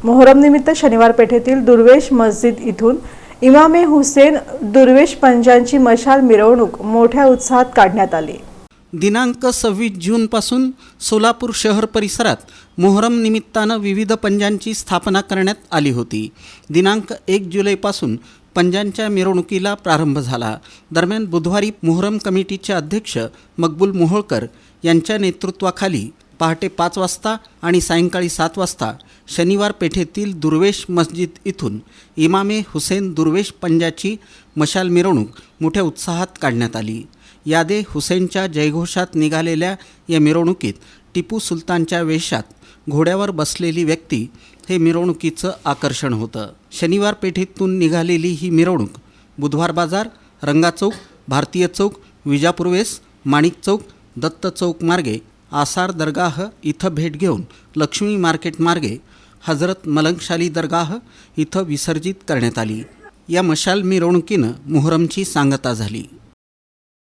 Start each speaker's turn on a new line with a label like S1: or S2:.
S1: मोहरम निमित्त शनिवार पेठेतील दुर्वेश मस्जिद इथून इमामे हुसेन दुर्वेश पंजांची मशाल मिरवणूक मोठ्या उत्साहात काढण्यात आली।
S2: दिनांक 26 जूनपासून सोलापूर शहर परिसरात मोहरम निमित्तानं विविध पंजांची स्थापना करण्यात आली होती। दिनांक 1 जुलैपासून पंजांच्या मिरवणुकीला प्रारंभ झाला। दरम्यान बुधवारी मोहरम कमिटीचे अध्यक्ष मकबूल मोहोळकर यांच्या नेतृत्वाखाली पहाटे 5 वाजता आणि सायंकाळी 7 वाजता शनिवार पेठेतील दुर्वेश मस्जिद इथून इमामे हुसेन दुर्वेश पंजाची मशाल मिरवणूक मोठ्या उत्साहात काढण्यात आली। यादे हुसेनच्या जयघोषात निघालेल्या या मिरवणुकीत टिपू सुलतानच्या वेशात घोड्यावर बसलेली व्यक्ती हे मिरवणुकीचं आकर्षण होतं। शनिवार पेठेतून निघालेली ही मिरवणूक बुधवार बाजार, रंगा चौक, भारतीय चौक, विजापूर वेस, माणिक चौक, दत्त चौक मार्गे आसार दरगाह इथं भेट घेऊन लक्ष्मी मार्केट मार्गे हजरत मलंगशाली दरगाह इथं विसर्जित करण्यात आली। या मशाल मिरवणुकीनं मोहरमची सांगता झाली।